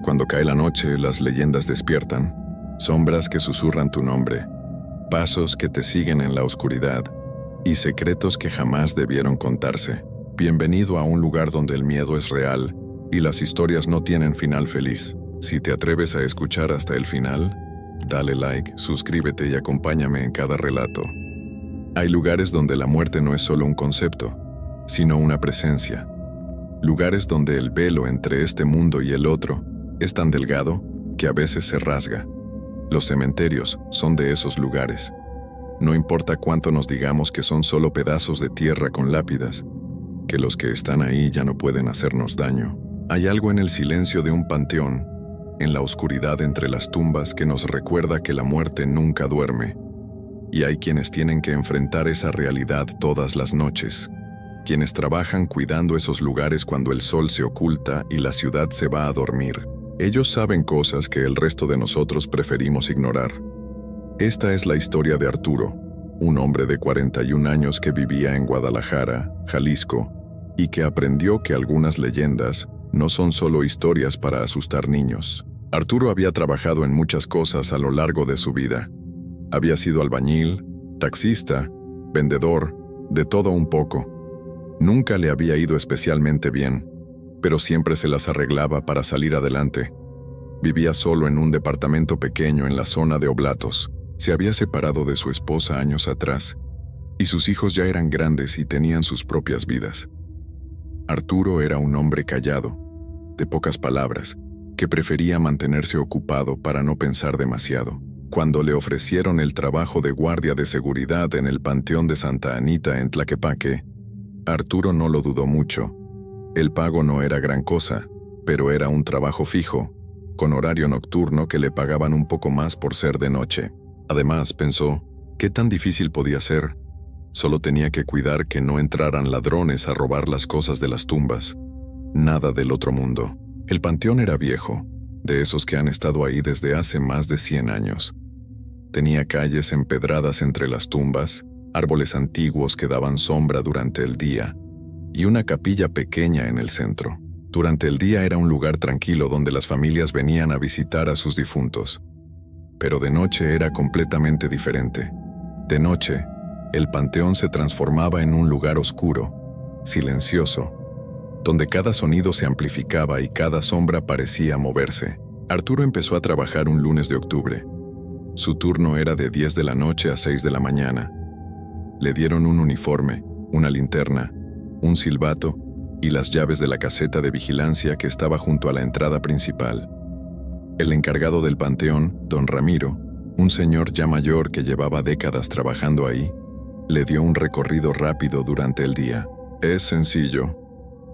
Cuando cae la noche, las leyendas despiertan, sombras que susurran tu nombre, pasos que te siguen en la oscuridad y secretos que jamás debieron contarse. Bienvenido a un lugar donde el miedo es real y las historias no tienen final feliz. Si te atreves a escuchar hasta el final, dale like, suscríbete y acompáñame en cada relato. Hay lugares donde la muerte no es solo un concepto, sino una presencia. Lugares donde el velo entre este mundo y el otro es tan delgado que a veces se rasga. Los cementerios son de esos lugares. No importa cuánto nos digamos que son solo pedazos de tierra con lápidas, que los que están ahí ya no pueden hacernos daño. Hay algo en el silencio de un panteón, en la oscuridad entre las tumbas que nos recuerda que la muerte nunca duerme. Y hay quienes tienen que enfrentar esa realidad todas las noches, quienes trabajan cuidando esos lugares cuando el sol se oculta y la ciudad se va a dormir. Ellos saben cosas que el resto de nosotros preferimos ignorar. Esta es la historia de Arturo, un hombre de 41 años que vivía en Guadalajara, Jalisco, y que aprendió que algunas leyendas no son solo historias para asustar niños. Arturo había trabajado en muchas cosas a lo largo de su vida. Había sido albañil, taxista, vendedor, de todo un poco. Nunca le había ido especialmente bien, pero siempre se las arreglaba para salir adelante. Vivía solo en un departamento pequeño en la zona de Oblatos. Se había separado de su esposa años atrás, y sus hijos ya eran grandes y tenían sus propias vidas. Arturo era un hombre callado, de pocas palabras, que prefería mantenerse ocupado para no pensar demasiado. Cuando le ofrecieron el trabajo de guardia de seguridad en el Panteón de Santa Anita en Tlaquepaque, Arturo no lo dudó mucho. El pago no era gran cosa, pero era un trabajo fijo, con horario nocturno que le pagaban un poco más por ser de noche. Además, pensó, ¿qué tan difícil podía ser? Solo tenía que cuidar que no entraran ladrones a robar las cosas de las tumbas. Nada del otro mundo. El panteón era viejo, de esos que han estado ahí desde hace más de 100 años. Tenía calles empedradas entre las tumbas, árboles antiguos que daban sombra durante el día, y una capilla pequeña en el centro. Durante el día era un lugar tranquilo donde las familias venían a visitar a sus difuntos. Pero de noche era completamente diferente. De noche, el panteón se transformaba en un lugar oscuro, silencioso, donde cada sonido se amplificaba y cada sombra parecía moverse. Arturo empezó a trabajar un lunes de octubre. Su turno era de 10 de la noche a 6 de la mañana. Le dieron un uniforme, una linterna, un silbato y las llaves de la caseta de vigilancia que estaba junto a la entrada principal. El encargado del panteón, don Ramiro, un señor ya mayor que llevaba décadas trabajando ahí, le dio un recorrido rápido durante el día. «Es sencillo»,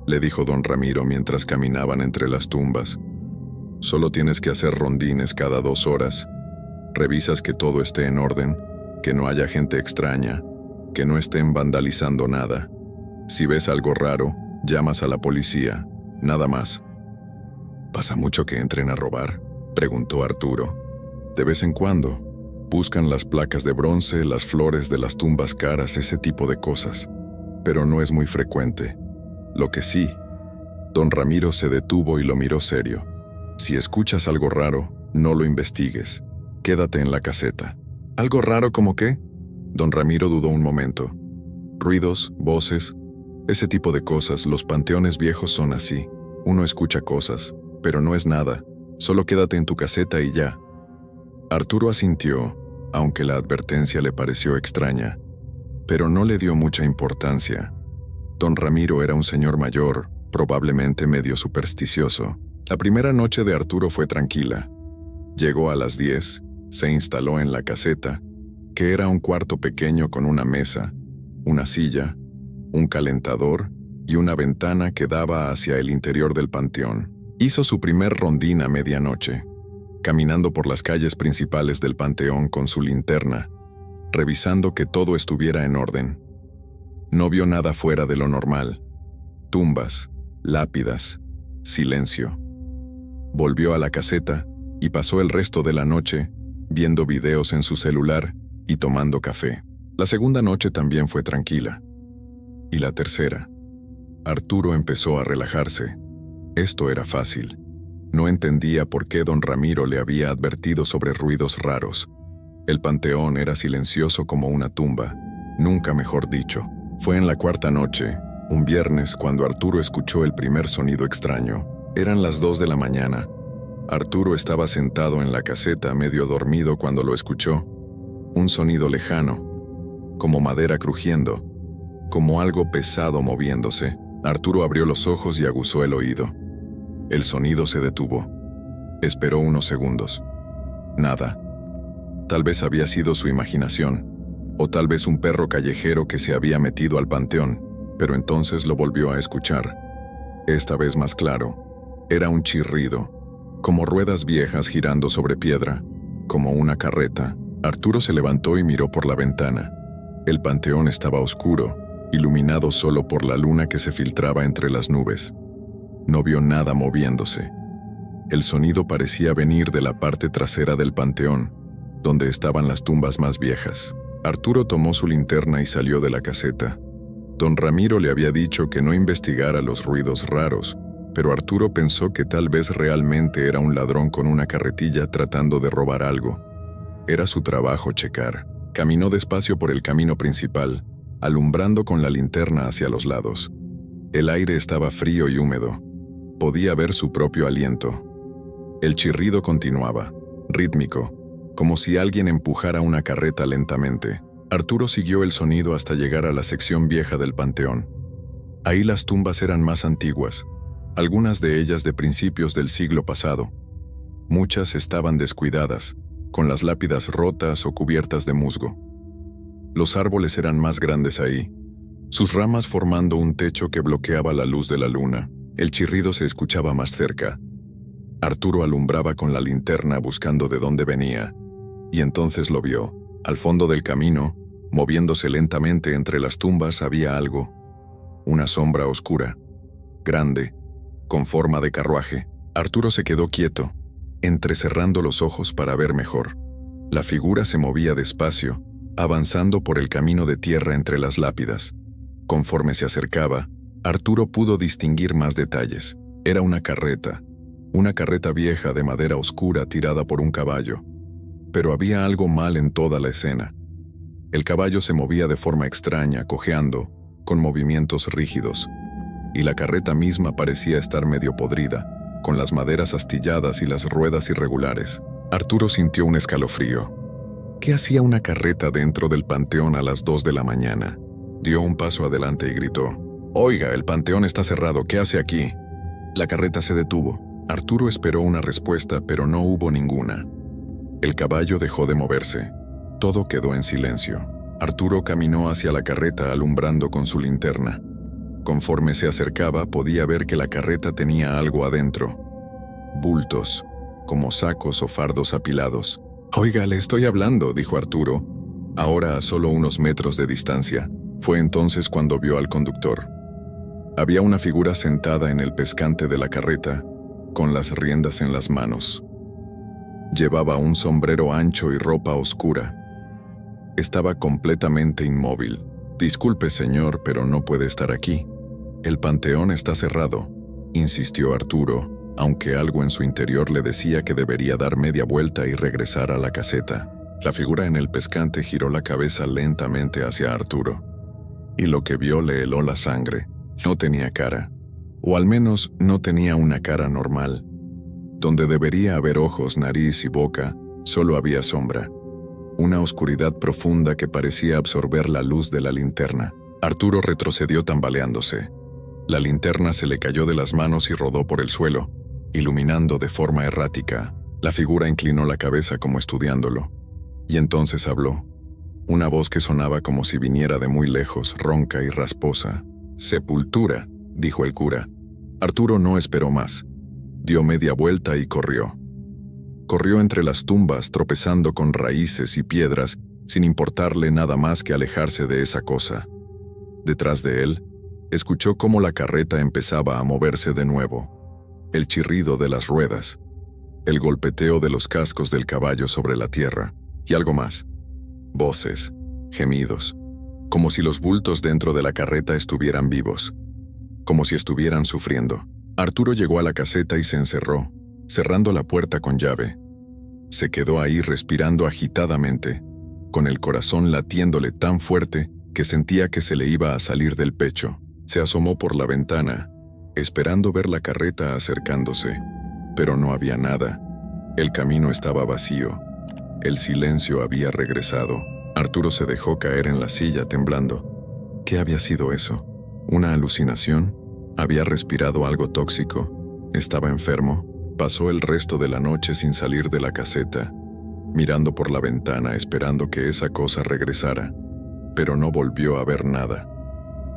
le dijo don Ramiro mientras caminaban entre las tumbas. «Solo tienes que hacer rondines cada 2 horas. Revisas que todo esté en orden, que no haya gente extraña, que no estén vandalizando nada. Si ves algo raro, llamas a la policía, nada más». «¿Pasa mucho que entren a robar?», preguntó Arturo. «De vez en cuando. Buscan las placas de bronce, las flores de las tumbas caras, ese tipo de cosas. Pero no es muy frecuente. Lo que sí». Don Ramiro se detuvo y lo miró serio. «Si escuchas algo raro, no lo investigues. Quédate en la caseta». «¿Algo raro como qué?». Don Ramiro dudó un momento. «Ruidos, voces, ese tipo de cosas. Los panteones viejos son así. Uno escucha cosas, pero no es nada. Solo quédate en tu caseta y ya». Arturo asintió, aunque la advertencia le pareció extraña, pero no le dio mucha importancia. Don Ramiro era un señor mayor, probablemente medio supersticioso. La primera noche de Arturo fue tranquila. Llegó a las 10, se instaló en la caseta, que era un cuarto pequeño con una mesa, una silla, un calentador y una ventana que daba hacia el interior del panteón. Hizo su primer rondín a medianoche, caminando por las calles principales del panteón con su linterna, revisando que todo estuviera en orden. No vio nada fuera de lo normal. Tumbas, lápidas, silencio. Volvió a la caseta y pasó el resto de la noche viendo videos en su celular y tomando café. La segunda noche también fue tranquila. Y la tercera. Arturo empezó a relajarse. Esto era fácil. No entendía por qué don Ramiro le había advertido sobre ruidos raros. El panteón era silencioso como una tumba, nunca mejor dicho. Fue en la cuarta noche, un viernes, cuando Arturo escuchó el primer sonido extraño. Eran las 2 de la mañana. Arturo estaba sentado en la caseta, medio dormido, cuando lo escuchó. Un sonido lejano, como madera crujiendo, como algo pesado moviéndose. Arturo abrió los ojos y aguzó el oído. El sonido se detuvo. Esperó unos segundos. Nada. Tal vez había sido su imaginación, o tal vez un perro callejero que se había metido al panteón, pero entonces lo volvió a escuchar. Esta vez más claro. Era un chirrido, como ruedas viejas girando sobre piedra, como una carreta. Arturo se levantó y miró por la ventana. El panteón estaba oscuro, iluminado solo por la luna que se filtraba entre las nubes. No vio nada moviéndose. El sonido parecía venir de la parte trasera del panteón, donde estaban las tumbas más viejas. Arturo tomó su linterna y salió de la caseta. Don Ramiro le había dicho que no investigara los ruidos raros, pero Arturo pensó que tal vez realmente era un ladrón con una carretilla tratando de robar algo. Era su trabajo checar. Caminó despacio por el camino principal, alumbrando con la linterna hacia los lados. El aire estaba frío y húmedo. Podía ver su propio aliento. El chirrido continuaba, rítmico, como si alguien empujara una carreta lentamente. Arturo siguió el sonido hasta llegar a la sección vieja del panteón. Ahí las tumbas eran más antiguas, algunas de ellas de principios del siglo pasado. Muchas estaban descuidadas, con las lápidas rotas o cubiertas de musgo. Los árboles eran más grandes ahí, sus ramas formando un techo que bloqueaba la luz de la luna. El chirrido se escuchaba más cerca. Arturo alumbraba con la linterna buscando de dónde venía, y entonces lo vio. Al fondo del camino, moviéndose lentamente entre las tumbas, había algo. Una sombra oscura, grande, con forma de carruaje. Arturo se quedó quieto, entrecerrando los ojos para ver mejor. La figura se movía despacio, avanzando por el camino de tierra entre las lápidas. Conforme se acercaba, Arturo pudo distinguir más detalles. Era una carreta vieja de madera oscura tirada por un caballo. Pero había algo mal en toda la escena. El caballo se movía de forma extraña, cojeando, con movimientos rígidos, y la carreta misma parecía estar medio podrida, con las maderas astilladas y las ruedas irregulares. Arturo sintió un escalofrío. ¿Qué hacía una carreta dentro del panteón a las 2 de la mañana? Dio un paso adelante y gritó: «Oiga, el panteón está cerrado, ¿qué hace aquí?» La carreta se detuvo. Arturo esperó una respuesta, pero no hubo ninguna. El caballo dejó de moverse. Todo quedó en silencio. Arturo caminó hacia la carreta alumbrando con su linterna. Conforme se acercaba, podía ver que la carreta tenía algo adentro. Bultos, como sacos o fardos apilados. «Oiga, le estoy hablando», dijo Arturo, ahora a solo unos metros de distancia. Fue entonces cuando vio al conductor. Había una figura sentada en el pescante de la carreta, con las riendas en las manos. Llevaba un sombrero ancho y ropa oscura. Estaba completamente inmóvil. «Disculpe, señor, pero no puede estar aquí. El panteón está cerrado», insistió Arturo, aunque algo en su interior le decía que debería dar media vuelta y regresar a la caseta. La figura en el pescante giró la cabeza lentamente hacia Arturo, y lo que vio le heló la sangre. No tenía cara, o al menos no tenía una cara normal. Donde debería haber ojos, nariz y boca, solo había sombra. Una oscuridad profunda que parecía absorber la luz de la linterna. Arturo retrocedió tambaleándose. La linterna se le cayó de las manos y rodó por el suelo, iluminando de forma errática. La figura inclinó la cabeza como estudiándolo, y entonces habló. Una voz que sonaba como si viniera de muy lejos, ronca y rasposa. «Sepultura», dijo el cura. Arturo no esperó más. Dio media vuelta y corrió. Corrió entre las tumbas, tropezando con raíces y piedras, sin importarle nada más que alejarse de esa cosa. Detrás de él, escuchó cómo la carreta empezaba a moverse de nuevo. El chirrido de las ruedas, el golpeteo de los cascos del caballo sobre la tierra, y algo más. Voces, gemidos, como si los bultos dentro de la carreta estuvieran vivos, como si estuvieran sufriendo. Arturo llegó a la caseta y se encerró, cerrando la puerta con llave. Se quedó ahí respirando agitadamente, con el corazón latiéndole tan fuerte que sentía que se le iba a salir del pecho. Se asomó por la ventana, esperando ver la carreta acercándose, pero no había nada. El camino estaba vacío. El silencio había regresado. Arturo se dejó caer en la silla temblando. ¿Qué había sido eso? ¿Una alucinación? ¿Había respirado algo tóxico? ¿Estaba enfermo? Pasó el resto de la noche sin salir de la caseta, mirando por la ventana esperando que esa cosa regresara, pero no volvió a ver nada.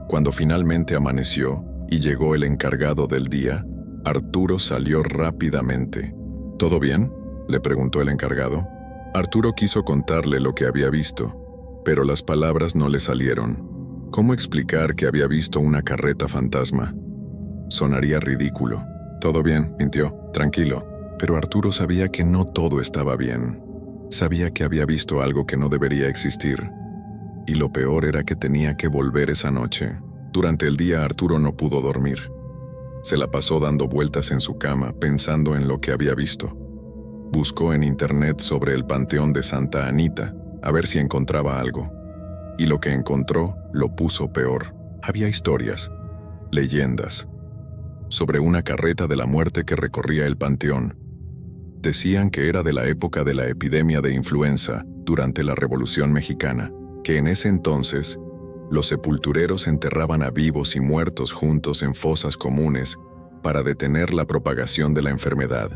Cuando finalmente amaneció y llegó el encargado del día, Arturo salió rápidamente. ¿Todo bien?, le preguntó el encargado. Arturo quiso contarle lo que había visto, pero las palabras no le salieron. ¿Cómo explicar que había visto una carreta fantasma? Sonaría ridículo. «Todo bien», mintió, tranquilo. Pero Arturo sabía que no todo estaba bien. Sabía que había visto algo que no debería existir. Y lo peor era que tenía que volver esa noche. Durante el día Arturo no pudo dormir. Se la pasó dando vueltas en su cama, pensando en lo que había visto. Buscó en internet sobre el Panteón de Santa Anita, a ver si encontraba algo. Y lo que encontró lo puso peor. Había historias, leyendas, sobre una carreta de la muerte que recorría el panteón. Decían que era de la época de la epidemia de influenza, durante la Revolución Mexicana, que en ese entonces, los sepultureros enterraban a vivos y muertos juntos en fosas comunes para detener la propagación de la enfermedad,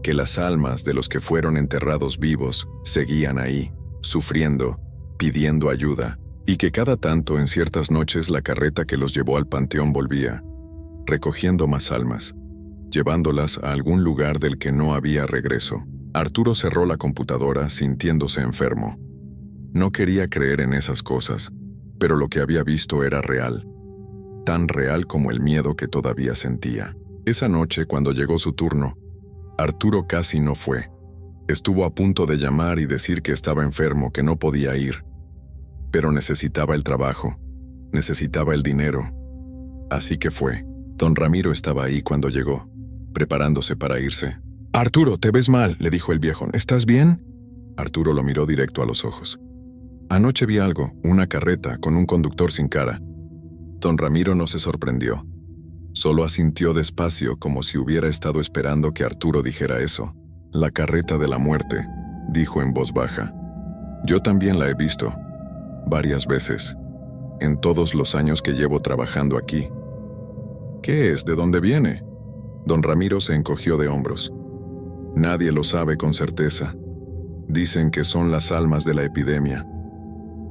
que las almas de los que fueron enterrados vivos seguían ahí, sufriendo, pidiendo ayuda, y que cada tanto en ciertas noches la carreta que los llevó al panteón volvía, recogiendo más almas, llevándolas a algún lugar del que no había regreso. Arturo cerró la computadora sintiéndose enfermo. No quería creer en esas cosas, pero lo que había visto era real, tan real como el miedo que todavía sentía. Esa noche, cuando llegó su turno, Arturo casi no fue. Estuvo a punto de llamar y decir que estaba enfermo, que no podía ir, pero necesitaba el trabajo, necesitaba el dinero. Así que fue. Don Ramiro estaba ahí cuando llegó, preparándose para irse. «Arturo, te ves mal», le dijo el viejo. «¿Estás bien?» Arturo lo miró directo a los ojos. «Anoche vi algo, una carreta con un conductor sin cara». Don Ramiro no se sorprendió. Solo asintió despacio como si hubiera estado esperando que Arturo dijera eso. «La carreta de la muerte», dijo en voz baja. «Yo también la he visto. Varias veces. En todos los años que llevo trabajando aquí». «¿Qué es? ¿De dónde viene?» Don Ramiro se encogió de hombros. «Nadie lo sabe con certeza. Dicen que son las almas de la epidemia,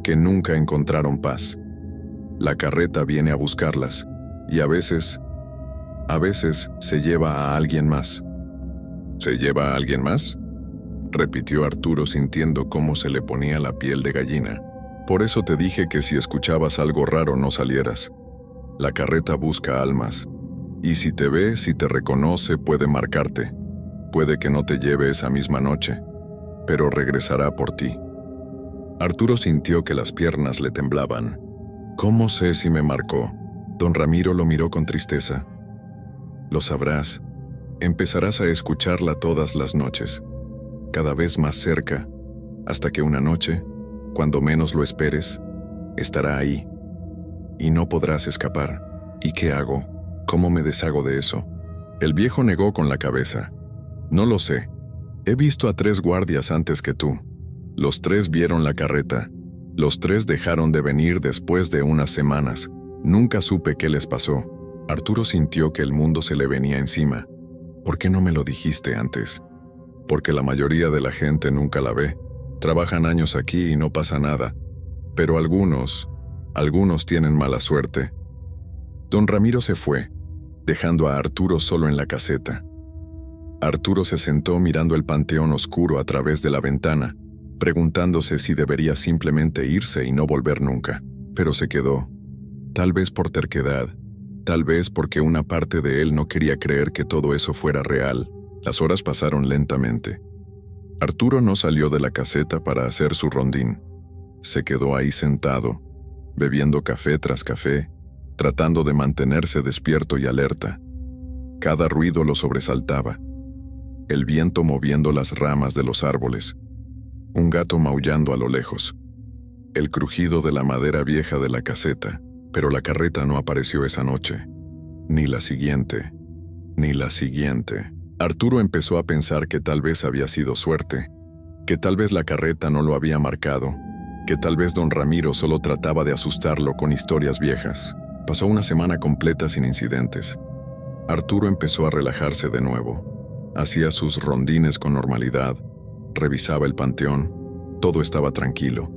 que nunca encontraron paz. La carreta viene a buscarlas, y a veces se lleva a alguien más». «¿Se lleva a alguien más?», repitió Arturo sintiendo cómo se le ponía la piel de gallina. «Por eso te dije que si escuchabas algo raro no salieras. La carreta busca almas, y si te ve, si te reconoce, puede marcarte. Puede que no te lleve esa misma noche, pero regresará por ti». Arturo sintió que las piernas le temblaban. «¿Cómo sé si me marcó?». Don Ramiro lo miró con tristeza. «Lo sabrás. Empezarás a escucharla todas las noches, cada vez más cerca, hasta que una noche, cuando menos lo esperes, estará ahí. Y no podrás escapar. ¿Y qué hago? ¿Cómo me deshago de eso?». El viejo negó con la cabeza. «No lo sé. He visto a 3 guardias antes que tú. Los 3 vieron la carreta. Los 3 dejaron de venir después de unas semanas. Nunca supe qué les pasó». Arturo sintió que el mundo se le venía encima. «¿Por qué no me lo dijiste antes?». «Porque la mayoría de la gente nunca la ve. Trabajan años aquí y no pasa nada. Pero algunos tienen mala suerte». Don Ramiro se fue, dejando a Arturo solo en la caseta. Arturo se sentó mirando el panteón oscuro a través de la ventana, preguntándose si debería simplemente irse y no volver nunca. Pero se quedó, tal vez por terquedad, tal vez porque una parte de él no quería creer que todo eso fuera real. Las horas pasaron lentamente. Arturo no salió de la caseta para hacer su rondín. Se quedó ahí sentado, bebiendo café tras café, tratando de mantenerse despierto y alerta. Cada ruido lo sobresaltaba. el viento moviendo las ramas de los árboles, un gato maullando a lo lejos, el crujido de la madera vieja de la caseta, pero la carreta no apareció esa noche, ni la siguiente, ni la siguiente. Arturo empezó a pensar que tal vez había sido suerte, que tal vez la carreta no lo había marcado, que tal vez don Ramiro solo trataba de asustarlo con historias viejas. Pasó una semana completa sin incidentes. Arturo empezó a relajarse de nuevo. Hacía sus rondines con normalidad, revisaba el panteón, todo estaba tranquilo.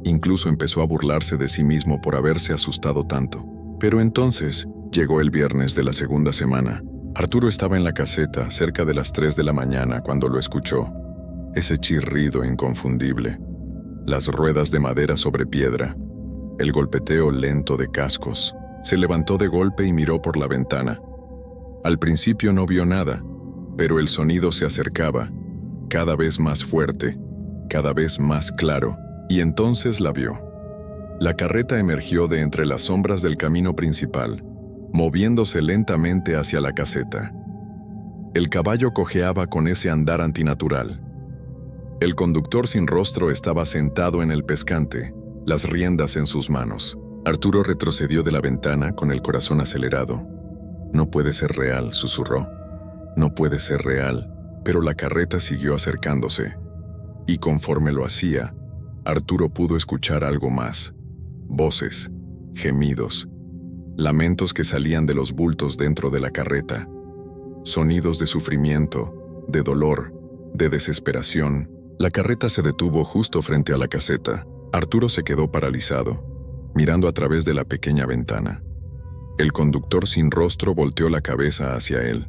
Incluso empezó a burlarse de sí mismo por haberse asustado tanto. Pero entonces llegó el viernes de la segunda semana. Arturo estaba en la caseta cerca de las 3 de la mañana cuando lo escuchó. Ese chirrido inconfundible. Las ruedas de madera sobre piedra. El golpeteo lento de cascos. Se levantó de golpe y miró por la ventana. Al principio no vio nada, pero el sonido se acercaba, cada vez más fuerte, cada vez más claro, y entonces la vio. La carreta emergió de entre las sombras del camino principal, moviéndose lentamente hacia la caseta. El caballo cojeaba con ese andar antinatural. El conductor sin rostro estaba sentado en el pescante, las riendas en sus manos. Arturo retrocedió de la ventana con el corazón acelerado. «No puede ser real», susurró. «No puede ser real», pero la carreta siguió acercándose. Y conforme lo hacía, Arturo pudo escuchar algo más. Voces, gemidos, lamentos que salían de los bultos dentro de la carreta. Sonidos de sufrimiento, de dolor, de desesperación. La carreta se detuvo justo frente a la caseta. Arturo se quedó paralizado, mirando a través de la pequeña ventana. El conductor sin rostro volteó la cabeza hacia él.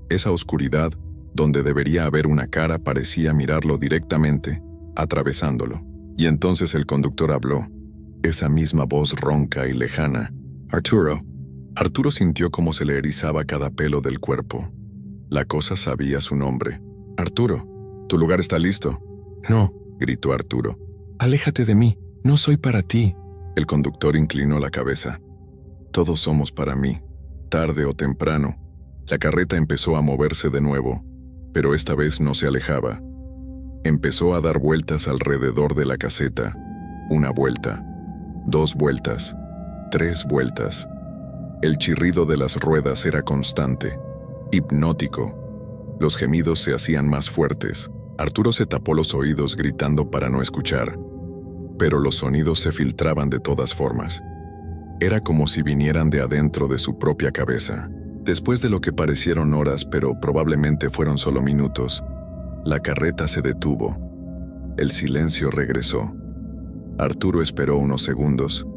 Esa oscuridad, donde debería haber una cara, parecía mirarlo directamente, atravesándolo. Y entonces el conductor habló. Esa misma voz ronca y lejana. «Arturo». Arturo sintió cómo se le erizaba cada pelo del cuerpo. La cosa sabía su nombre. «Arturo, tu lugar está listo». «No», gritó Arturo. «Aléjate de mí, no soy para ti». El conductor inclinó la cabeza. «Todos somos para mí, tarde o temprano». La carreta empezó a moverse de nuevo, pero esta vez no se alejaba. Empezó a dar vueltas alrededor de la caseta. Una vuelta, 2 vueltas, 3 vueltas. El chirrido de las ruedas era constante, hipnótico. Los gemidos se hacían más fuertes. Arturo se tapó los oídos gritando para no escuchar, pero los sonidos se filtraban de todas formas. Era como si vinieran de adentro de su propia cabeza. Después de lo que parecieron horas, pero probablemente fueron solo minutos, la carreta se detuvo. El silencio regresó. Arturo esperó unos segundos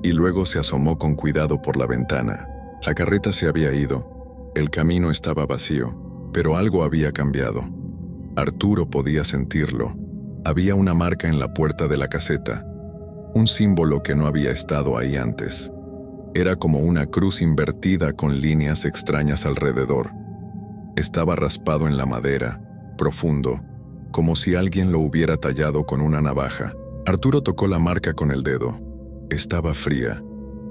y luego se asomó con cuidado por la ventana. La carreta se había ido. El camino estaba vacío, pero algo había cambiado. Arturo podía sentirlo. Había una marca en la puerta de la caseta, un símbolo que no había estado ahí antes. Era como una cruz invertida con líneas extrañas alrededor. Estaba raspado en la madera, profundo, como si alguien lo hubiera tallado con una navaja. Arturo tocó la marca con el dedo. Estaba fría,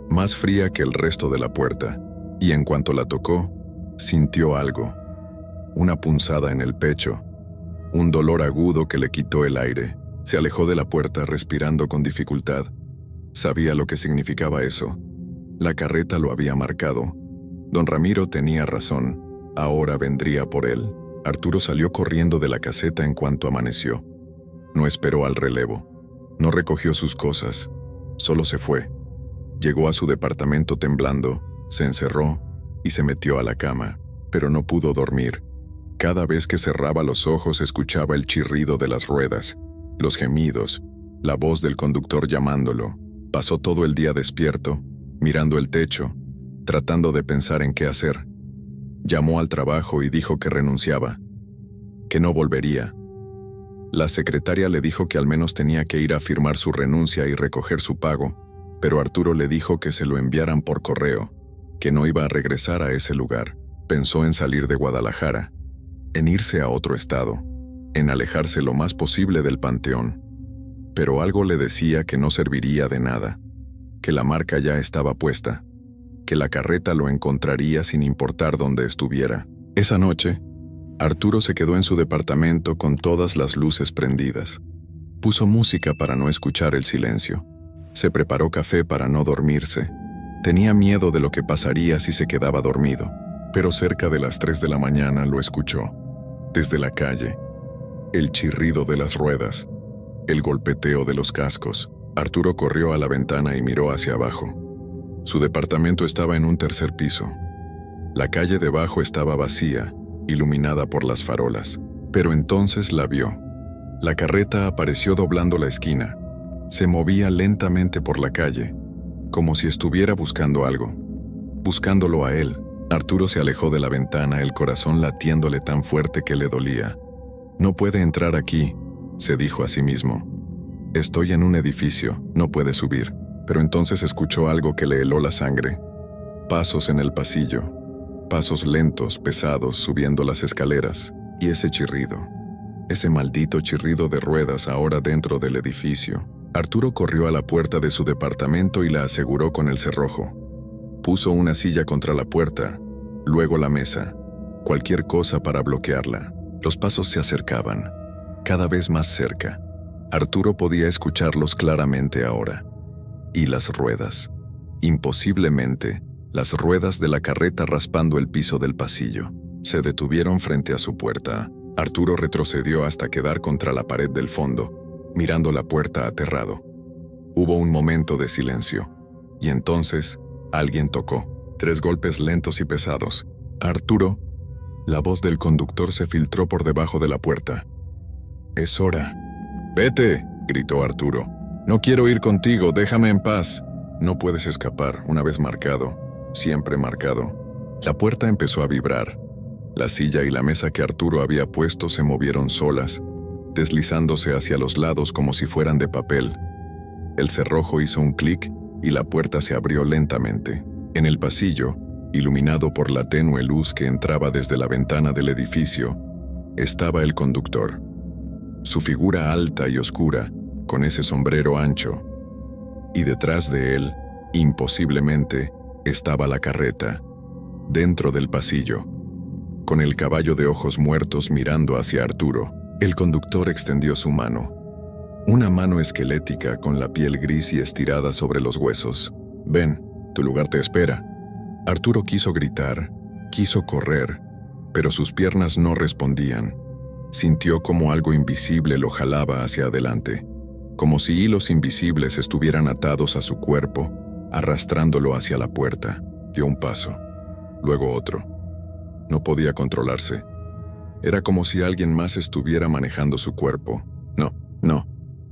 más fría que el resto de la puerta, y en cuanto la tocó, sintió algo. Una punzada en el pecho, un dolor agudo que le quitó el aire. Se alejó de la puerta respirando con dificultad. Sabía lo que significaba eso. La carreta lo había marcado. Don Ramiro tenía razón. Ahora vendría por él. Arturo salió corriendo de la caseta en cuanto amaneció. No esperó al relevo. No recogió sus cosas. Solo se fue. Llegó a su departamento temblando, se encerró y se metió a la cama, pero no pudo dormir. Cada vez que cerraba los ojos escuchaba el chirrido de las ruedas, los gemidos, la voz del conductor llamándolo. Pasó todo el día despierto, mirando el techo, tratando de pensar en qué hacer. Llamó al trabajo y dijo que renunciaba, que no volvería. La secretaria le dijo que al menos tenía que ir a firmar su renuncia y recoger su pago, pero Arturo le dijo que se lo enviaran por correo, que no iba a regresar a ese lugar. Pensó en salir de Guadalajara, en irse a otro estado, en alejarse lo más posible del panteón. Pero algo le decía que no serviría de nada, que la marca ya estaba puesta, que la carreta lo encontraría sin importar dónde estuviera. Esa noche, Arturo se quedó en su departamento con todas las luces prendidas. Puso música para no escuchar el silencio. Se preparó café para no dormirse. Tenía miedo de lo que pasaría si se quedaba dormido. Pero cerca de las 3 de la mañana lo escuchó. Desde la calle, el chirrido de las ruedas, el golpeteo de los cascos. Arturo corrió a la ventana y miró hacia abajo. Su departamento estaba en un 3er piso. La calle debajo estaba vacía, iluminada por las farolas. Pero entonces la vio. La carreta apareció doblando la esquina. Se movía lentamente por la calle, como si estuviera buscando algo. Buscándolo a él. Arturo se alejó de la ventana, el corazón latiéndole tan fuerte que le dolía. «No puede entrar aquí», se dijo a sí mismo. «Estoy en un edificio, no puede subir». Pero entonces escuchó algo que le heló la sangre. Pasos en el pasillo. Pasos lentos, pesados, subiendo las escaleras. Y ese chirrido. Ese maldito chirrido de ruedas ahora dentro del edificio. Arturo corrió a la puerta de su departamento y la aseguró con el cerrojo. Puso una silla contra la puerta, luego la mesa. Cualquier cosa para bloquearla. Los pasos se acercaban, cada vez más cerca. Arturo podía escucharlos claramente ahora. Y las ruedas. Imposiblemente, las ruedas de la carreta raspando el piso del pasillo. Se detuvieron frente a su puerta. Arturo retrocedió hasta quedar contra la pared del fondo, mirando la puerta aterrado. Hubo un momento de silencio. Y entonces, alguien tocó. 3 golpes lentos y pesados. «Arturo». La voz del conductor se filtró por debajo de la puerta. «Es hora». «Vete», gritó Arturo. «No quiero ir contigo, déjame en paz». «No puedes escapar, una vez marcado, siempre marcado». La puerta empezó a vibrar. La silla y la mesa que Arturo había puesto se movieron solas, deslizándose hacia los lados como si fueran de papel. El cerrojo hizo un clic y la puerta se abrió lentamente. En el pasillo, iluminado por la tenue luz que entraba desde la ventana del edificio, estaba el conductor. Su figura alta y oscura, con ese sombrero ancho. Y detrás de él, imposiblemente, estaba la carreta, dentro del pasillo. Con el caballo de ojos muertos mirando hacia Arturo, el conductor extendió su mano. Una mano esquelética con la piel gris y estirada sobre los huesos. «Ven, tu lugar te espera». Arturo quiso gritar, quiso correr, pero sus piernas no respondían. Sintió como algo invisible lo jalaba hacia adelante, como si hilos invisibles estuvieran atados a su cuerpo, arrastrándolo hacia la puerta. Dio un paso, luego otro. No podía controlarse. Era como si alguien más estuviera manejando su cuerpo. «No, no,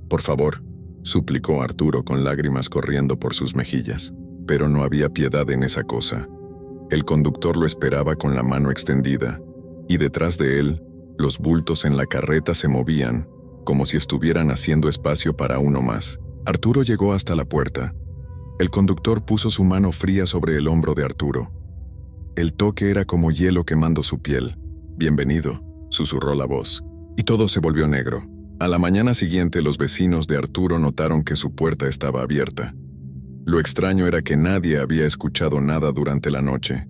por favor», suplicó Arturo con lágrimas corriendo por sus mejillas. Pero no había piedad en esa cosa. El conductor lo esperaba con la mano extendida, y detrás de él, los bultos en la carreta se movían, como si estuvieran haciendo espacio para uno más. Arturo llegó hasta la puerta. El conductor puso su mano fría sobre el hombro de Arturo. El toque era como hielo quemando su piel. «Bienvenido», susurró la voz, y todo se volvió negro. A la mañana siguiente, los vecinos de Arturo notaron que su puerta estaba abierta. Lo extraño era que nadie había escuchado nada durante la noche.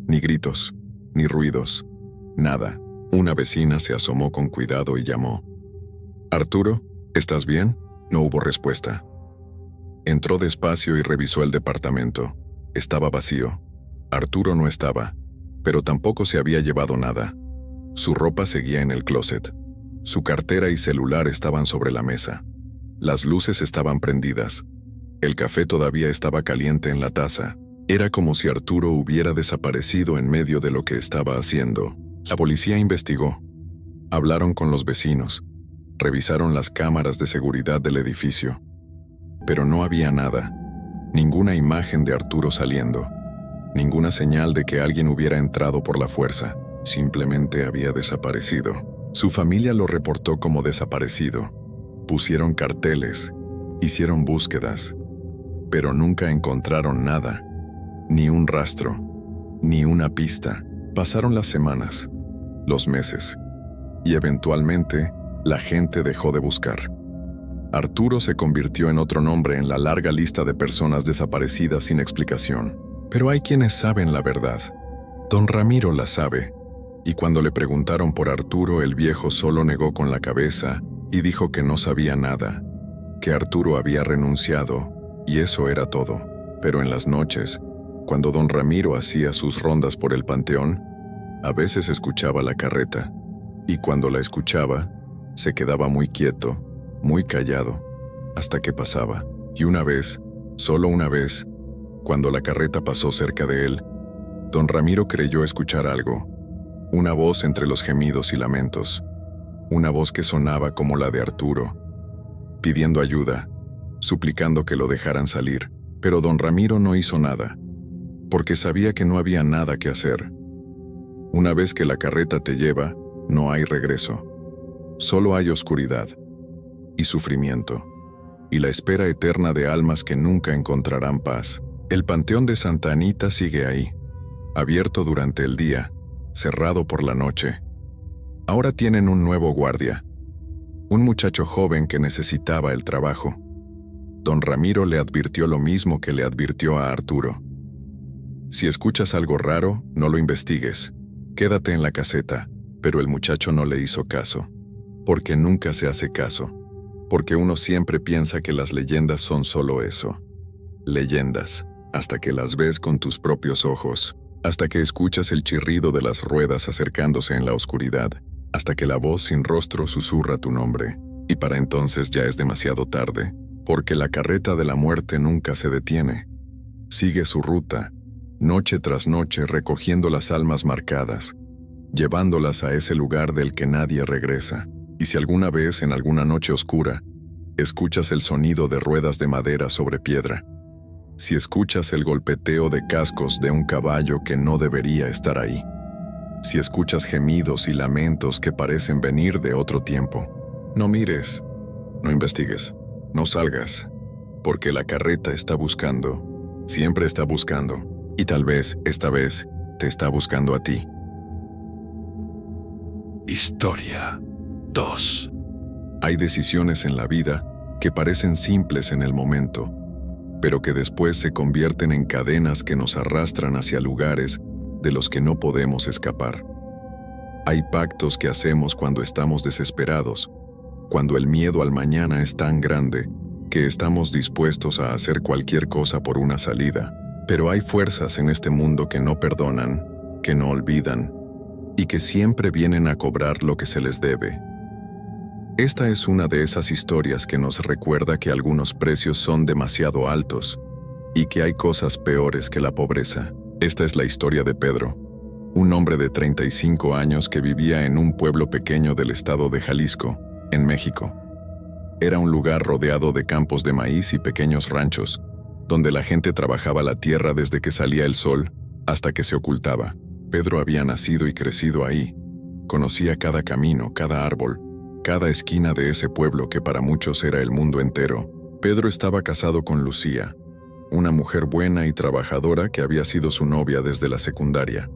Ni gritos, ni ruidos, nada. Una vecina se asomó con cuidado y llamó. «Arturo, ¿estás bien?» No hubo respuesta. Entró despacio y revisó el departamento. Estaba vacío. Arturo no estaba, pero tampoco se había llevado nada. Su ropa seguía en el closet. Su cartera y celular estaban sobre la mesa. Las luces estaban prendidas. El café todavía estaba caliente en la taza. Era como si Arturo hubiera desaparecido en medio de lo que estaba haciendo. La policía investigó. Hablaron con los vecinos. Revisaron las cámaras de seguridad del edificio. Pero no había nada. Ninguna imagen de Arturo saliendo. Ninguna señal de que alguien hubiera entrado por la fuerza. Simplemente había desaparecido. Su familia lo reportó como desaparecido. Pusieron carteles. Hicieron búsquedas. Pero nunca encontraron nada, ni un rastro, ni una pista. Pasaron las semanas, los meses, y eventualmente la gente dejó de buscar. Arturo se convirtió en otro nombre en la larga lista de personas desaparecidas sin explicación. Pero hay quienes saben la verdad. Don Ramiro la sabe, Y cuando le preguntaron por Arturo, el viejo solo negó con la cabeza y dijo que no sabía nada, que Arturo había renunciado, y eso era todo. Pero en las noches, cuando don Ramiro hacía sus rondas por el panteón, a veces escuchaba la carreta, y cuando la escuchaba, se quedaba muy quieto, muy callado, hasta que pasaba. Y una vez, solo una vez, cuando la carreta pasó cerca de él, don Ramiro creyó escuchar algo, una voz entre los gemidos y lamentos, una voz que sonaba como la de Arturo, pidiendo ayuda, suplicando que lo dejaran salir. Pero don Ramiro no hizo nada, porque sabía que no había nada que hacer. Una vez que la carreta te lleva, no hay regreso. Solo hay oscuridad y sufrimiento, y la espera eterna de almas que nunca encontrarán paz. El Panteón de Santa Anita sigue ahí, abierto durante el día, cerrado por la noche. Ahora tienen un nuevo guardia, un muchacho joven que necesitaba el trabajo. Don Ramiro le advirtió lo mismo que le advirtió a Arturo. Si escuchas algo raro, no lo investigues. Quédate en la caseta. Pero el muchacho no le hizo caso. Porque nunca se hace caso. Porque uno siempre piensa que las leyendas son solo eso. Leyendas. Hasta que las ves con tus propios ojos. Hasta que escuchas el chirrido de las ruedas acercándose en la oscuridad. Hasta que la voz sin rostro susurra tu nombre. Y para entonces ya es demasiado tarde. Porque la carreta de la muerte nunca se detiene. Sigue su ruta, noche tras noche recogiendo las almas marcadas, llevándolas a ese lugar del que nadie regresa. Y si alguna vez en alguna noche oscura, escuchas el sonido de ruedas de madera sobre piedra, si escuchas el golpeteo de cascos de un caballo que no debería estar ahí, si escuchas gemidos y lamentos que parecen venir de otro tiempo, no mires, no investigues. No salgas, porque la carreta está buscando, siempre está buscando, y tal vez, esta vez, te está buscando a ti. Historia 2. Hay decisiones en la vida que parecen simples en el momento, pero que después se convierten en cadenas que nos arrastran hacia lugares de los que no podemos escapar. Hay pactos que hacemos cuando estamos desesperados, cuando el miedo al mañana es tan grande que estamos dispuestos a hacer cualquier cosa por una salida. Pero hay fuerzas en este mundo que no perdonan, que no olvidan, y que siempre vienen a cobrar lo que se les debe. Esta es una de esas historias que nos recuerda que algunos precios son demasiado altos, y que hay cosas peores que la pobreza. Esta es la historia de Pedro, un hombre de 35 años que vivía en un pueblo pequeño del estado de Jalisco, en México. Era un lugar rodeado de campos de maíz y pequeños ranchos, donde la gente trabajaba la tierra desde que salía el sol hasta que se ocultaba. Pedro había nacido y crecido ahí. Conocía cada camino, cada árbol, cada esquina de ese pueblo que para muchos era el mundo entero. Pedro estaba casado con Lucía, una mujer buena y trabajadora que había sido su novia desde la secundaria.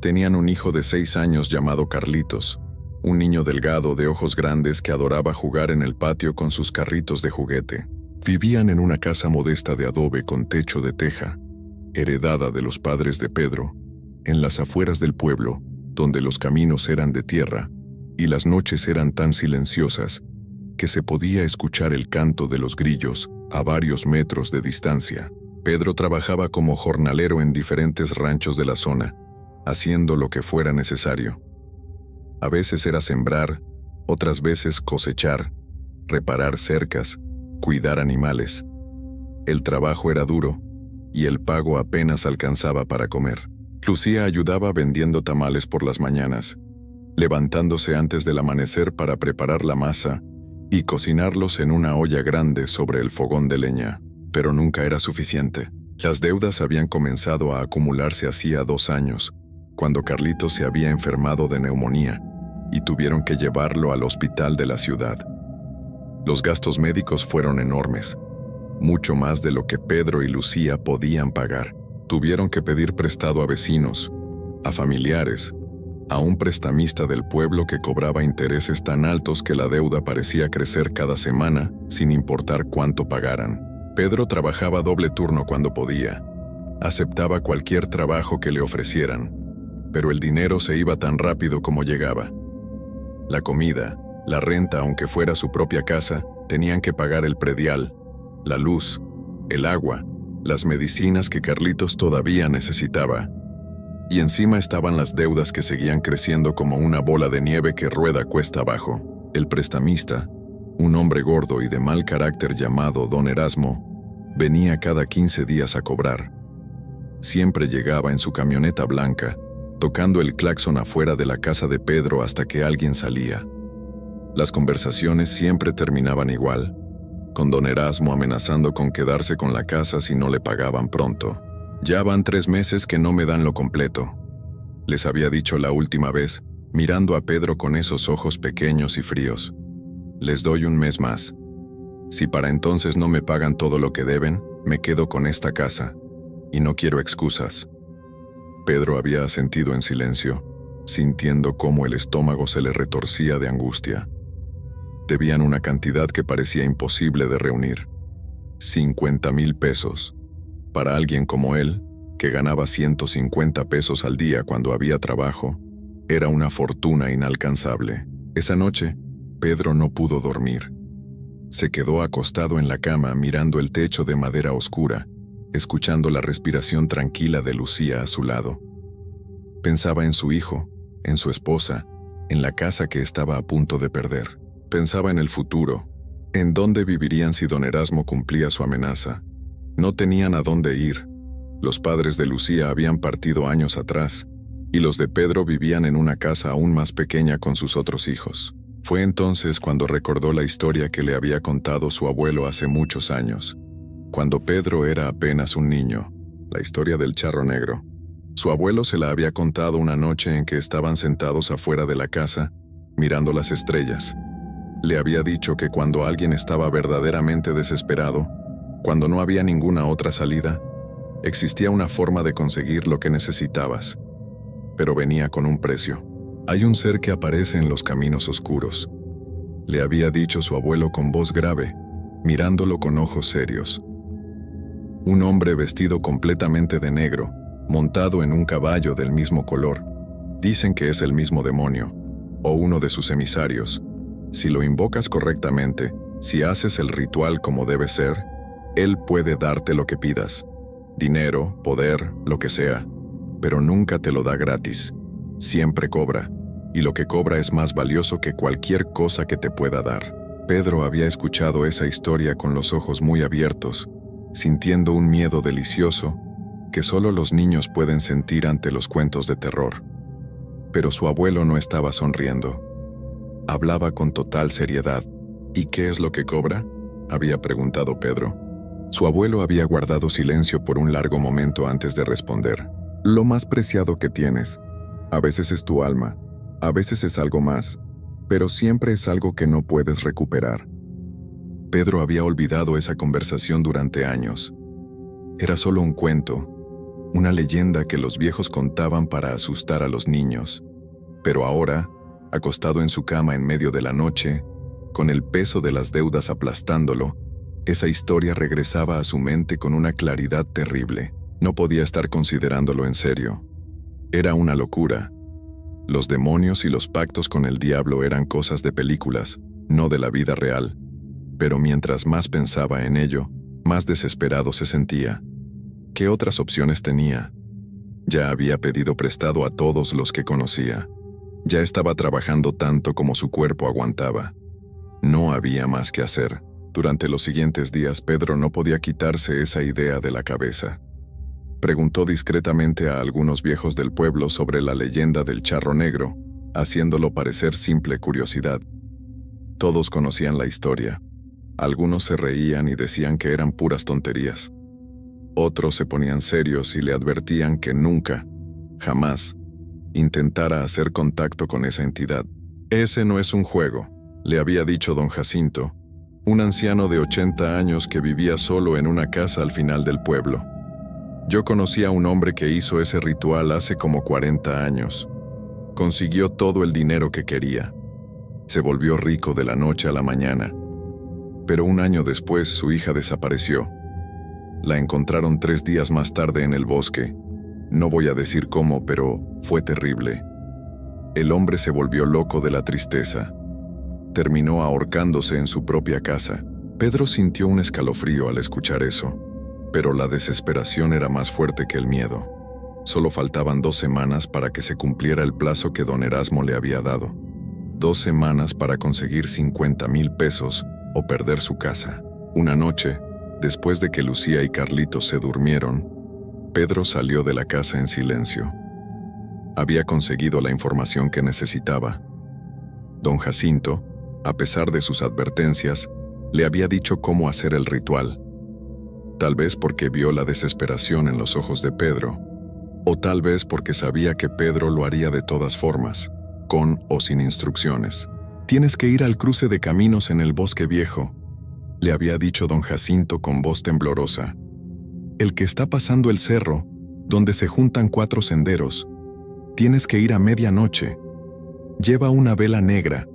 Tenían un hijo de 6 años llamado Carlitos, un niño delgado de ojos grandes que adoraba jugar en el patio con sus carritos de juguete. Vivían en una casa modesta de adobe con techo de teja, heredada de los padres de Pedro, en las afueras del pueblo, donde los caminos eran de tierra y las noches eran tan silenciosas que se podía escuchar el canto de los grillos a varios metros de distancia. Pedro trabajaba como jornalero en diferentes ranchos de la zona, haciendo lo que fuera necesario. A veces era sembrar, otras veces cosechar, reparar cercas, cuidar animales. El trabajo era duro, y el pago apenas alcanzaba para comer. Lucía ayudaba vendiendo tamales por las mañanas, levantándose antes del amanecer para preparar la masa y cocinarlos en una olla grande sobre el fogón de leña. Pero nunca era suficiente. Las deudas habían comenzado a acumularse hacía 2 años, cuando Carlitos se había enfermado de neumonía y tuvieron que llevarlo al hospital de la ciudad. Los gastos médicos fueron enormes, mucho más de lo que Pedro y Lucía podían pagar. Tuvieron que pedir prestado a vecinos, a familiares, a un prestamista del pueblo que cobraba intereses tan altos que la deuda parecía crecer cada semana, sin importar cuánto pagaran. Pedro trabajaba doble turno cuando podía. Aceptaba cualquier trabajo que le ofrecieran. pero el dinero se iba tan rápido como llegaba. La comida, la renta, aunque fuera su propia casa, tenían que pagar el predial, la luz, el agua, las medicinas que Carlitos todavía necesitaba. Y encima estaban las deudas que seguían creciendo como una bola de nieve que rueda cuesta abajo. El prestamista, un hombre gordo y de mal carácter llamado Don Erasmo, venía cada 15 días a cobrar. Siempre llegaba en su camioneta blanca, tocando el claxon afuera de la casa de Pedro hasta que alguien salía. Las conversaciones siempre terminaban igual, con Don Erasmo amenazando con quedarse con la casa si no le pagaban pronto. «Ya van 3 meses que no me dan lo completo», les había dicho la última vez, mirando a Pedro con esos ojos pequeños y fríos. «Les doy un mes más. Si para entonces no me pagan todo lo que deben, me quedo con esta casa. Y no quiero excusas». Pedro había asentido en silencio, sintiendo cómo el estómago se le retorcía de angustia. Debían una cantidad que parecía imposible de reunir. 50,000 pesos. Para alguien como él, que ganaba 150 pesos al día cuando había trabajo, era una fortuna inalcanzable. Esa noche, Pedro no pudo dormir. Se quedó acostado en la cama mirando el techo de madera oscura, escuchando la respiración tranquila de Lucía a su lado. Pensaba en su hijo, en su esposa, en la casa que estaba a punto de perder. Pensaba en el futuro, en dónde vivirían si Don Erasmo cumplía su amenaza. No tenían a dónde ir. Los padres de Lucía habían partido años atrás, y los de Pedro vivían en una casa aún más pequeña con sus otros hijos. Fue entonces cuando recordó la historia que le había contado su abuelo hace muchos años, cuando Pedro era apenas un niño, la historia del charro negro. Su abuelo se la había contado una noche en que estaban sentados afuera de la casa, mirando las estrellas. Le había dicho que cuando alguien estaba verdaderamente desesperado, cuando no había ninguna otra salida, existía una forma de conseguir lo que necesitabas, pero venía con un precio. Hay un ser que aparece en los caminos oscuros, le había dicho su abuelo con voz grave, mirándolo con ojos serios. Un hombre vestido completamente de negro, montado en un caballo del mismo color. Dicen que es el mismo demonio, o uno de sus emisarios. Si lo invocas correctamente, si haces el ritual como debe ser, él puede darte lo que pidas. Dinero, poder, lo que sea. Pero nunca te lo da gratis. Siempre cobra. Y lo que cobra es más valioso que cualquier cosa que te pueda dar. Pedro había escuchado esa historia con los ojos muy abiertos, sintiendo un miedo delicioso que solo los niños pueden sentir ante los cuentos de terror. Pero su abuelo no estaba sonriendo. Hablaba con total seriedad. «¿Y qué es lo que cobra?», había preguntado Pedro. Su abuelo había guardado silencio por un largo momento antes de responder. «Lo más preciado que tienes. A veces es tu alma, a veces es algo más, pero siempre es algo que no puedes recuperar». Pedro había olvidado esa conversación durante años. Era solo un cuento, una leyenda que los viejos contaban para asustar a los niños. Pero ahora, acostado en su cama en medio de la noche, con el peso de las deudas aplastándolo, esa historia regresaba a su mente con una claridad terrible. No podía estar considerándolo en serio. Era una locura. Los demonios y los pactos con el diablo eran cosas de películas, no de la vida real. Pero mientras más pensaba en ello, más desesperado se sentía. ¿Qué otras opciones tenía? Ya había pedido prestado a todos los que conocía. Ya estaba trabajando tanto como su cuerpo aguantaba. No había más que hacer. Durante los siguientes días Pedro no podía quitarse esa idea de la cabeza. Preguntó discretamente a algunos viejos del pueblo sobre la leyenda del charro negro, haciéndolo parecer simple curiosidad. Todos conocían la historia. Algunos se reían y decían que eran puras tonterías. Otros se ponían serios y le advertían que nunca, jamás, intentara hacer contacto con esa entidad. «Ese no es un juego», le había dicho don Jacinto, un anciano de 80 años que vivía solo en una casa al final del pueblo. «Yo conocí a un hombre que hizo ese ritual hace como 40 años. Consiguió todo el dinero que quería. Se volvió rico de la noche a la mañana. Pero un año después su hija desapareció. La encontraron 3 días más tarde en el bosque, No voy a decir cómo, pero fue terrible. El hombre se volvió loco de la tristeza. Terminó ahorcándose en su propia casa. Pedro sintió un escalofrío al escuchar eso, pero la desesperación era más fuerte que el miedo. Solo faltaban 2 semanas para que se cumpliera el plazo que don Erasmo le había dado. 2 semanas para conseguir 50,000 pesos o perder su casa. Una noche, después de que Lucía y Carlitos se durmieron, Pedro salió de la casa en silencio. Había conseguido la información que necesitaba. Don Jacinto, a pesar de sus advertencias, le había dicho cómo hacer el ritual. Tal vez porque vio la desesperación en los ojos de Pedro, o tal vez porque sabía que Pedro lo haría de todas formas, con o sin instrucciones. «Tienes que ir al cruce de caminos en el Bosque Viejo», le había dicho don Jacinto con voz temblorosa. «El que está pasando el cerro, donde se juntan 4 senderos. Tienes que ir a medianoche. Lleva una vela negra,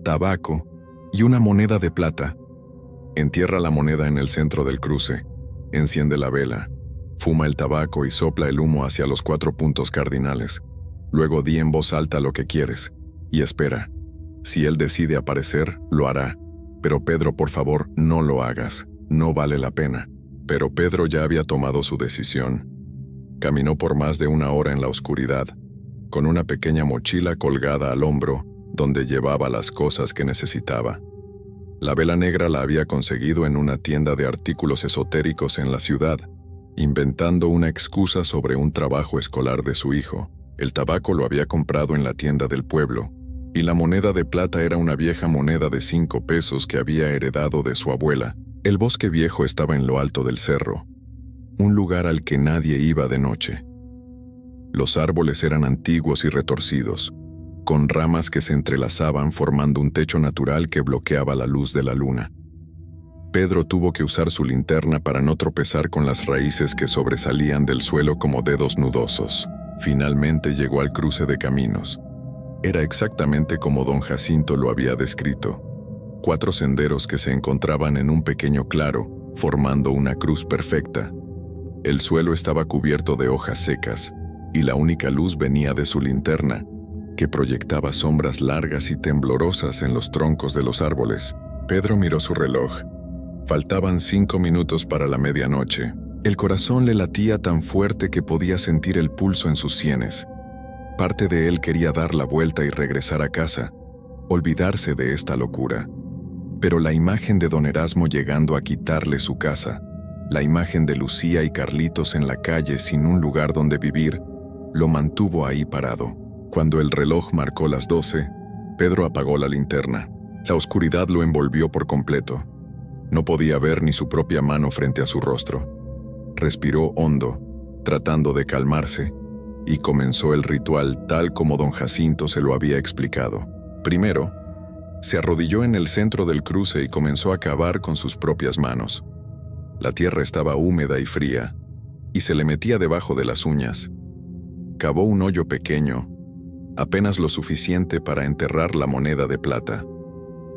tabaco y una moneda de plata. Entierra la moneda en el centro del cruce. Enciende la vela. Fuma el tabaco y sopla el humo hacia los 4 puntos cardinales. Luego di en voz alta lo que quieres. Y espera. Si él decide aparecer, lo hará. Pero Pedro, por favor, no lo hagas. No vale la pena». Pero Pedro ya había tomado su decisión. Caminó por más de 1 hora en la oscuridad, con una pequeña mochila colgada al hombro, donde llevaba las cosas que necesitaba. La vela negra la había conseguido en una tienda de artículos esotéricos en la ciudad, inventando una excusa sobre un trabajo escolar de su hijo. El tabaco lo había comprado en la tienda del pueblo, y la moneda de plata era una vieja moneda de 5 pesos que había heredado de su abuela. El Bosque Viejo estaba en lo alto del cerro, un lugar al que nadie iba de noche. Los árboles eran antiguos y retorcidos, con ramas que se entrelazaban formando un techo natural que bloqueaba la luz de la luna. Pedro tuvo que usar su linterna para no tropezar con las raíces que sobresalían del suelo como dedos nudosos. Finalmente llegó al cruce de caminos. Era exactamente como don Jacinto lo había descrito. 4 senderos que se encontraban en un pequeño claro, formando una cruz perfecta. El suelo estaba cubierto de hojas secas, y la única luz venía de su linterna, que proyectaba sombras largas y temblorosas en los troncos de los árboles. Pedro miró su reloj. Faltaban 5 minutos para la medianoche. El corazón le latía tan fuerte que podía sentir el pulso en sus sienes. Parte de él quería dar la vuelta y regresar a casa, olvidarse de esta locura. Pero la imagen de don Erasmo llegando a quitarle su casa, la imagen de Lucía y Carlitos en la calle sin un lugar donde vivir, lo mantuvo ahí parado. Cuando el reloj marcó las 12, Pedro apagó la linterna. La oscuridad lo envolvió por completo. No podía ver ni su propia mano frente a su rostro. Respiró hondo, tratando de calmarse, y comenzó el ritual tal como don Jacinto se lo había explicado. Primero, se arrodilló en el centro del cruce y comenzó a cavar con sus propias manos. La tierra estaba húmeda y fría, y se le metía debajo de las uñas. Cavó un hoyo pequeño, apenas lo suficiente para enterrar la moneda de plata.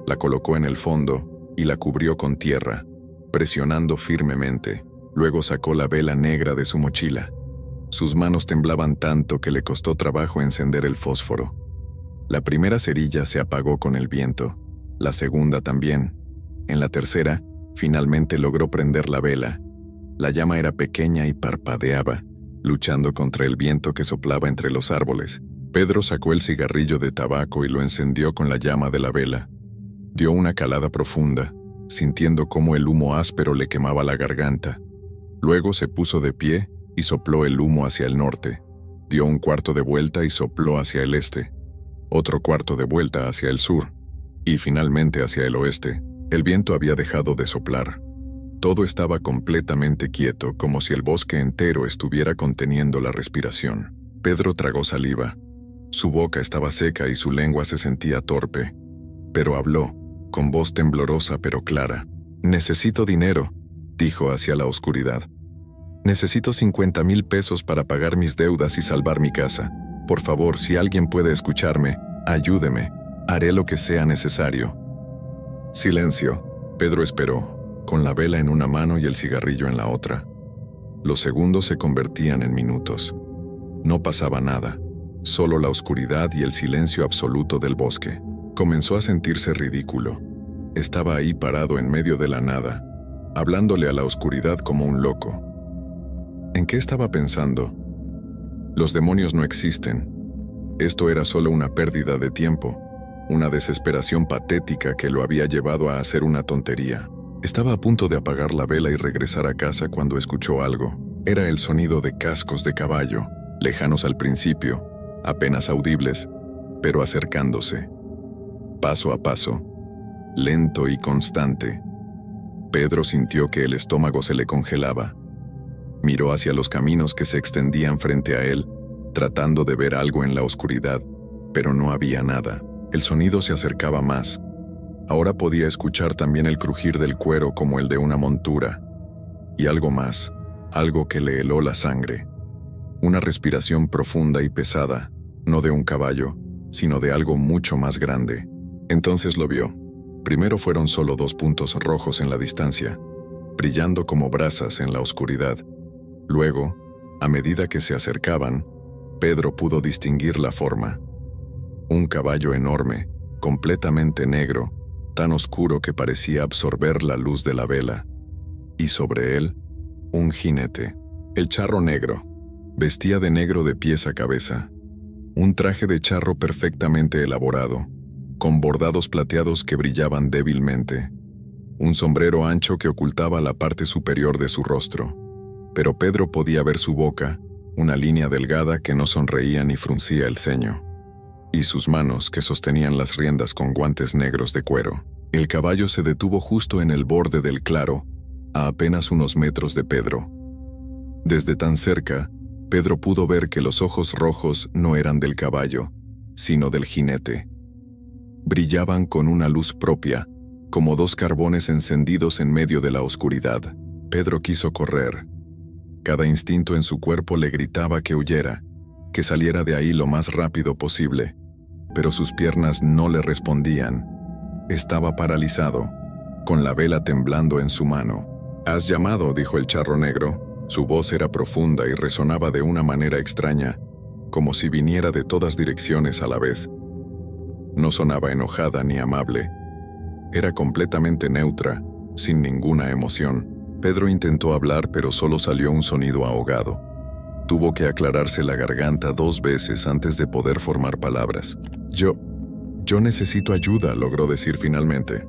La colocó en el fondo y la cubrió con tierra, presionando firmemente. Luego sacó la vela negra de su mochila. Sus manos temblaban tanto que le costó trabajo encender el fósforo. La primera cerilla se apagó con el viento, la segunda también. En la tercera, finalmente logró prender la vela. La llama era pequeña y parpadeaba, luchando contra el viento que soplaba entre los árboles. Pedro sacó el cigarrillo de tabaco y lo encendió con la llama de la vela. Dio una calada profunda, sintiendo cómo el humo áspero le quemaba la garganta. Luego se puso de pie y sopló el humo hacia el norte. Dio un cuarto de vuelta y sopló hacia el este. Otro cuarto de vuelta hacia el sur, y finalmente hacia el oeste. El viento había dejado de soplar. Todo estaba completamente quieto, como si el bosque entero estuviera conteniendo la respiración. Pedro tragó saliva. Su boca estaba seca y su lengua se sentía torpe. Pero habló, con voz temblorosa pero clara. «Necesito dinero», dijo hacia la oscuridad. «Necesito 50,000 pesos para pagar mis deudas y salvar mi casa. Por favor, si alguien puede escucharme, ayúdeme. Haré lo que sea necesario». Silencio. Pedro esperó, con la vela en una mano y el cigarrillo en la otra. Los segundos se convertían en minutos. No pasaba nada, solo la oscuridad y el silencio absoluto del bosque. Comenzó a sentirse ridículo. Estaba ahí parado en medio de la nada, hablándole a la oscuridad como un loco. ¿En qué estaba pensando? Los demonios no existen. Esto era solo una pérdida de tiempo, una desesperación patética que lo había llevado a hacer una tontería. Estaba a punto de apagar la vela y regresar a casa cuando escuchó algo. Era el sonido de cascos de caballo, lejanos al principio, apenas audibles, pero acercándose. Paso a paso, lento y constante. Pedro sintió que el estómago se le congelaba. Miró hacia los caminos que se extendían frente a él, tratando de ver algo en la oscuridad, pero no había nada. El sonido se acercaba más. Ahora podía escuchar también el crujir del cuero como el de una montura. Y algo más, algo que le heló la sangre. Una respiración profunda y pesada, no de un caballo, sino de algo mucho más grande. Entonces lo vio. Primero fueron solo 2 puntos rojos en la distancia, brillando como brasas en la oscuridad. Luego, a medida que se acercaban, Pedro pudo distinguir la forma. Un caballo enorme, completamente negro, tan oscuro que parecía absorber la luz de la vela. Y sobre él, un jinete. El charro negro. Vestía de negro de pies a cabeza. Un traje de charro perfectamente elaborado, con bordados plateados que brillaban débilmente. Un sombrero ancho que ocultaba la parte superior de su rostro. Pero Pedro podía ver su boca, una línea delgada que no sonreía ni fruncía el ceño. Y sus manos que sostenían las riendas con guantes negros de cuero. El caballo se detuvo justo en el borde del claro, a apenas unos metros de Pedro. Desde tan cerca, Pedro pudo ver que los ojos rojos no eran del caballo, sino del jinete. Brillaban con una luz propia, como 2 carbones encendidos en medio de la oscuridad. Pedro quiso correr. Cada instinto en su cuerpo le gritaba que huyera, que saliera de ahí lo más rápido posible, pero sus piernas no le respondían. Estaba paralizado, con la vela temblando en su mano. «¿Has llamado?», dijo el charro negro. Su voz era profunda y resonaba de una manera extraña, como si viniera de todas direcciones a la vez. No sonaba enojada ni amable. Era completamente neutra, sin ninguna emoción. Pedro intentó hablar, pero solo salió un sonido ahogado. Tuvo que aclararse la garganta 2 veces antes de poder formar palabras. Yo necesito ayuda», logró decir finalmente.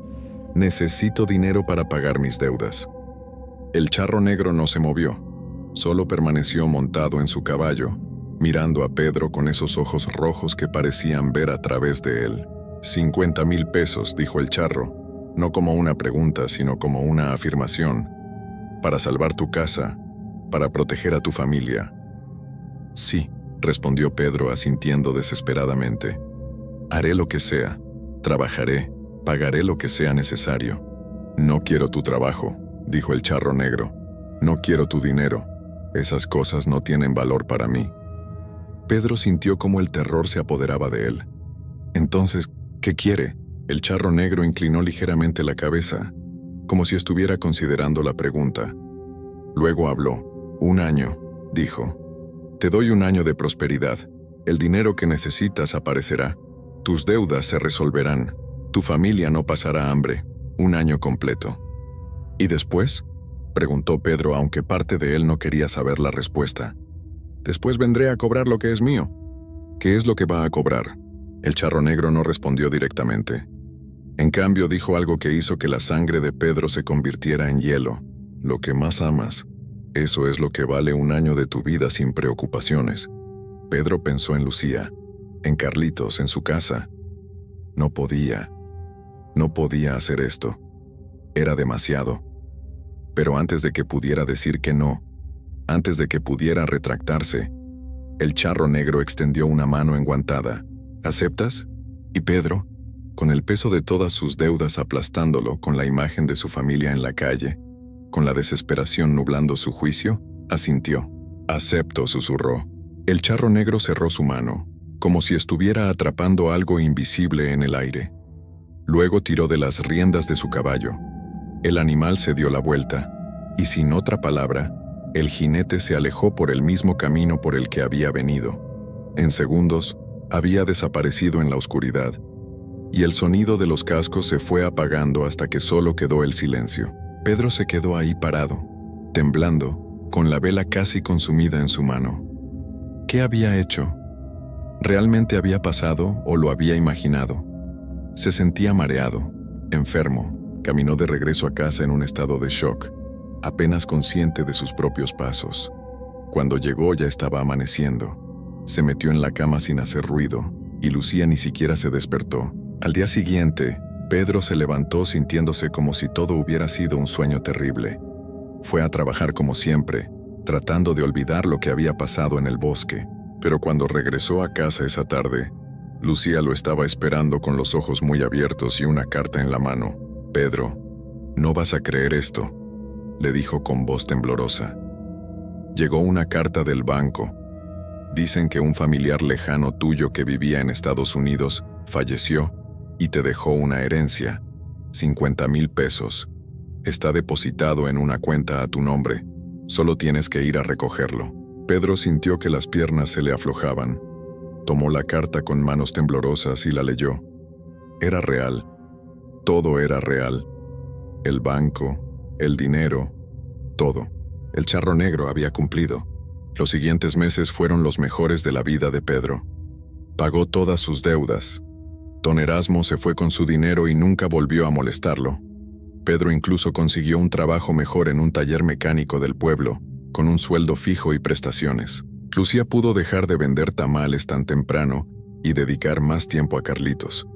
«Necesito dinero para pagar mis deudas». El charro negro no se movió. Solo permaneció montado en su caballo, mirando a Pedro con esos ojos rojos que parecían ver a través de él. 50,000 pesos, dijo el charro, no como una pregunta, sino como una afirmación. Para salvar tu casa, para proteger a tu familia. Sí, respondió Pedro asintiendo desesperadamente. Haré lo que sea, trabajaré, pagaré lo que sea necesario. No quiero tu trabajo, dijo el charro negro. No quiero tu dinero. Esas cosas no tienen valor para mí. Pedro sintió cómo el terror se apoderaba de él. Entonces, ¿qué quiere? El charro negro inclinó ligeramente la cabeza, como si estuviera considerando la pregunta. Luego habló. 1 año, dijo. Te doy 1 año de prosperidad. El dinero que necesitas aparecerá. Tus deudas se resolverán. Tu familia no pasará hambre. 1 año completo. ¿Y después?, preguntó Pedro, aunque parte de él no quería saber la respuesta. Después vendré a cobrar lo que es mío. ¿Qué es lo que va a cobrar? El charro negro no respondió directamente. En cambio, dijo algo que hizo que la sangre de Pedro se convirtiera en hielo. Lo que más amas, eso es lo que vale 1 año de tu vida sin preocupaciones. Pedro pensó en Lucía, en Carlitos, en su casa. No podía hacer esto. Era demasiado. Pero antes de que pudiera decir que no, antes de que pudiera retractarse, el charro negro extendió una mano enguantada. ¿Aceptas? Y Pedro, con el peso de todas sus deudas aplastándolo, con la imagen de su familia en la calle, con la desesperación nublando su juicio, asintió. «Acepto», susurró. El charro negro cerró su mano, como si estuviera atrapando algo invisible en el aire. Luego tiró de las riendas de su caballo. El animal se dio la vuelta, y sin otra palabra, El jinete se alejó por el mismo camino por el que había venido. En segundos, había desaparecido en la oscuridad, y el sonido de los cascos se fue apagando hasta que solo quedó el silencio. Pedro se quedó ahí parado, temblando, con la vela casi consumida en su mano. ¿Qué había hecho? ¿Realmente había pasado o lo había imaginado? Se sentía mareado, enfermo. Caminó de regreso a casa en un estado de shock, apenas consciente de sus propios pasos. Cuando llegó ya estaba amaneciendo. Se metió en la cama sin hacer ruido, y Lucía ni siquiera se despertó. Al día siguiente, Pedro se levantó sintiéndose como si todo hubiera sido un sueño terrible. Fue a trabajar como siempre, tratando de olvidar lo que había pasado en el bosque. Pero cuando regresó a casa esa tarde, Lucía lo estaba esperando con los ojos muy abiertos y una carta en la mano. «Pedro, no vas a creer esto», le dijo con voz temblorosa. «Llegó una carta del banco. Dicen que un familiar lejano tuyo que vivía en Estados Unidos falleció y te dejó una herencia, 50,000 pesos. Está depositado en una cuenta a tu nombre. Solo tienes que ir a recogerlo». Pedro sintió que las piernas se le aflojaban. Tomó la carta con manos temblorosas y la leyó. Era real. Todo era real. El banco, el dinero, todo. El charro negro había cumplido. Los siguientes meses fueron los mejores de la vida de Pedro. Pagó todas sus deudas. Don Erasmo se fue con su dinero y nunca volvió a molestarlo. Pedro incluso consiguió un trabajo mejor en un taller mecánico del pueblo, con un sueldo fijo y prestaciones. Lucía pudo dejar de vender tamales tan temprano y dedicar más tiempo a Carlitos.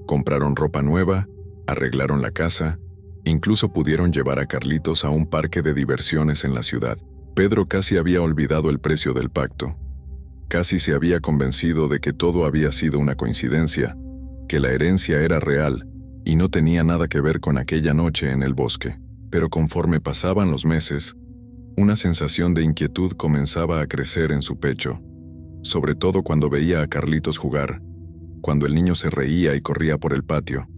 Compraron ropa nueva, arreglaron la casa, incluso pudieron llevar a Carlitos a un parque de diversiones en la ciudad. Pedro casi había olvidado el precio del pacto. Casi se había convencido de que todo había sido una coincidencia, que la herencia era real y no tenía nada que ver con aquella noche en el bosque. Pero conforme pasaban los meses, una sensación de inquietud comenzaba a crecer en su pecho, sobre todo cuando veía a Carlitos jugar, cuando el niño se reía y corría por el patio.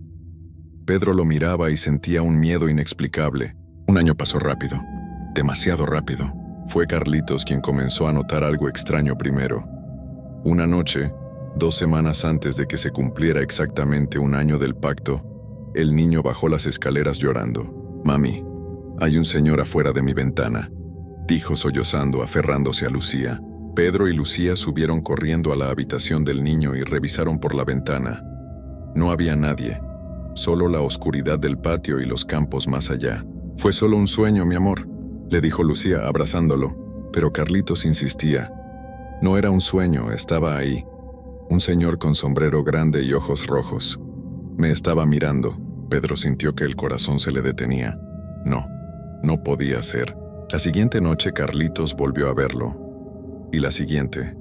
Pedro lo miraba y sentía un miedo inexplicable. Un año pasó rápido, demasiado rápido. Fue Carlitos quien comenzó a notar algo extraño primero. Una noche, 2 semanas antes de que se cumpliera exactamente un año del pacto, el niño bajó las escaleras llorando. «Mami, hay un señor afuera de mi ventana», dijo sollozando, aferrándose a Lucía. Pedro y Lucía subieron corriendo a la habitación del niño y revisaron por la ventana. No había nadie, solo la oscuridad del patio y los campos más allá. «Fue solo un sueño, mi amor», le dijo Lucía abrazándolo, pero Carlitos insistía. No era un sueño, estaba ahí. Un señor con sombrero grande y ojos rojos. Me estaba mirando. Pedro sintió que el corazón se le detenía. No podía ser. La siguiente noche Carlitos volvió a verlo. Y la siguiente.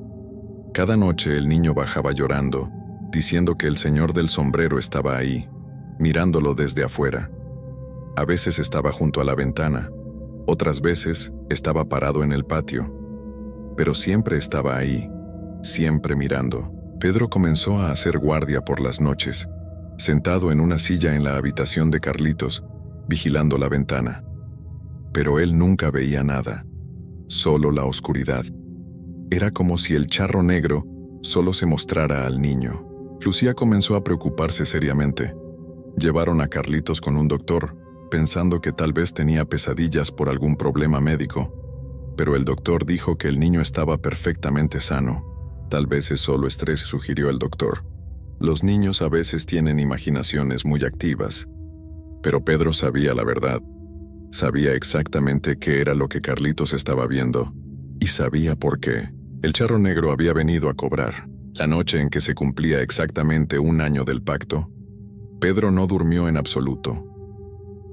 Cada noche el niño bajaba llorando, diciendo que el señor del sombrero estaba ahí, mirándolo desde afuera. A veces estaba junto a la ventana, otras veces estaba parado en el patio, pero siempre estaba ahí, siempre mirando. Pedro comenzó a hacer guardia por las noches, sentado en una silla en la habitación de Carlitos, vigilando la ventana. Pero él nunca veía nada, solo la oscuridad. Era como si el charro negro solo se mostrara al niño. Lucía comenzó a preocuparse seriamente. Llevaron a Carlitos con un doctor, pensando que tal vez tenía pesadillas por algún problema médico. Pero el doctor dijo que el niño estaba perfectamente sano. Tal vez es solo estrés, sugirió el doctor. Los niños a veces tienen imaginaciones muy activas. Pero Pedro sabía la verdad. Sabía exactamente qué era lo que Carlitos estaba viendo. Y sabía por qué. El charro negro había venido a cobrar. La noche en que se cumplía exactamente un año del pacto, Pedro no durmió en absoluto.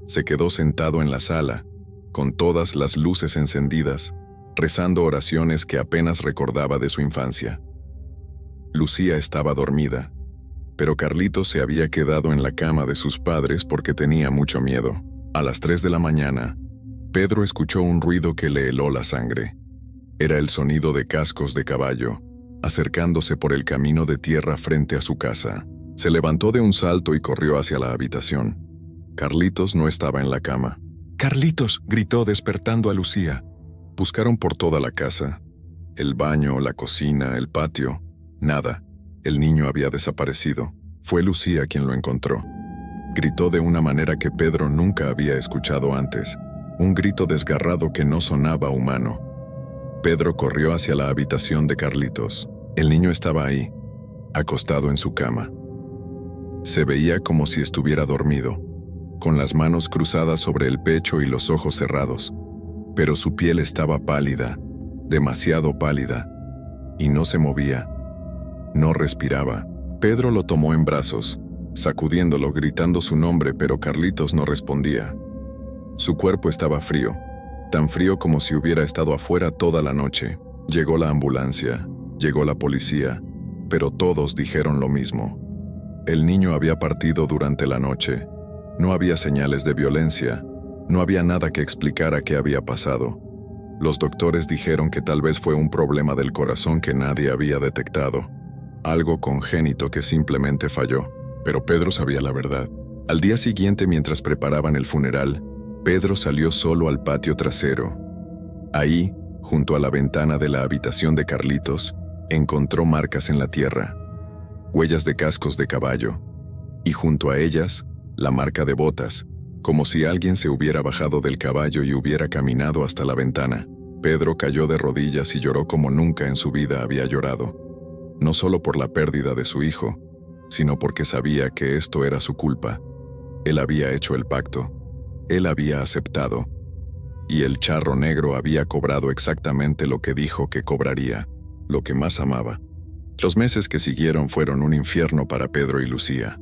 Se quedó sentado en la sala, con todas las luces encendidas, rezando oraciones que apenas recordaba de su infancia. Lucía estaba dormida, pero Carlitos se había quedado en la cama de sus padres porque tenía mucho miedo. A las 3 de la mañana, Pedro escuchó un ruido que le heló la sangre. Era el sonido de cascos de caballo, acercándose por el camino de tierra frente a su casa. Se levantó de un salto y corrió hacia la habitación. Carlitos no estaba en la cama. «¡Carlitos!», gritó despertando a Lucía. Buscaron por toda la casa, el baño, la cocina, el patio. Nada. El niño había desaparecido. Fue Lucía quien lo encontró. Gritó de una manera que Pedro nunca había escuchado antes. Un grito desgarrado que no sonaba humano. Pedro corrió hacia la habitación de Carlitos. El niño estaba ahí, acostado en su cama. Se veía como si estuviera dormido, con las manos cruzadas sobre el pecho y los ojos cerrados. Pero su piel estaba pálida, demasiado pálida, y no se movía. No respiraba. Pedro lo tomó en brazos, sacudiéndolo, gritando su nombre, pero Carlitos no respondía. Su cuerpo estaba frío, tan frío como si hubiera estado afuera toda la noche. Llegó la ambulancia, llegó la policía, pero todos dijeron lo mismo. El niño había partido durante la noche. No había señales de violencia, no había nada que explicara qué había pasado. Los doctores dijeron que tal vez fue un problema del corazón que nadie había detectado. Algo congénito que simplemente falló. Pero Pedro sabía la verdad. Al día siguiente, mientras preparaban el funeral, Pedro salió solo al patio trasero. Ahí, junto a la ventana de la habitación de Carlitos, encontró marcas en la tierra, huellas de cascos de caballo, y junto a ellas, la marca de botas, como si alguien se hubiera bajado del caballo y hubiera caminado hasta la ventana. Pedro cayó de rodillas y lloró como nunca en su vida había llorado, no solo por la pérdida de su hijo, sino porque sabía que esto era su culpa. Él había hecho el pacto, él había aceptado, y el charro negro había cobrado exactamente lo que dijo que cobraría, lo que más amaba. Los meses que siguieron fueron un infierno para Pedro y Lucía.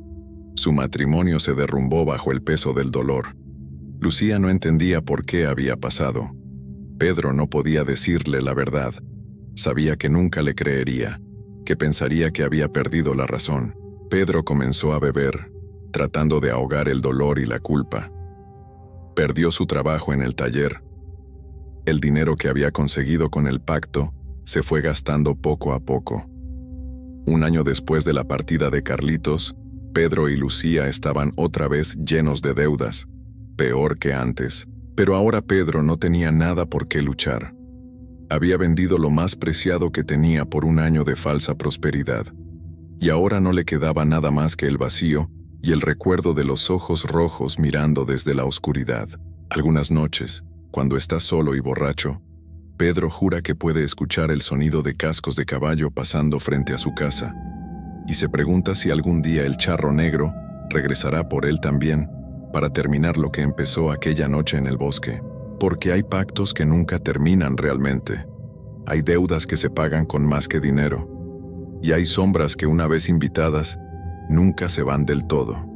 Su matrimonio se derrumbó bajo el peso del dolor. Lucía no entendía por qué había pasado. Pedro no podía decirle la verdad. Sabía que nunca le creería, que pensaría que había perdido la razón. Pedro comenzó a beber, tratando de ahogar el dolor y la culpa. Perdió su trabajo en el taller. El dinero que había conseguido con el pacto se fue gastando poco a poco. Un año después de la partida de Carlitos, Pedro y Lucía estaban otra vez llenos de deudas, peor que antes. Pero ahora Pedro no tenía nada por qué luchar. Había vendido lo más preciado que tenía por un año de falsa prosperidad. Y ahora no le quedaba nada más que el vacío y el recuerdo de los ojos rojos mirando desde la oscuridad. Algunas noches, cuando está solo y borracho, Pedro jura que puede escuchar el sonido de cascos de caballo pasando frente a su casa, y se pregunta si algún día el charro negro regresará por él también, para terminar lo que empezó aquella noche en el bosque. Porque hay pactos que nunca terminan realmente. Hay deudas que se pagan con más que dinero. Y hay sombras que una vez invitadas, nunca se van del todo.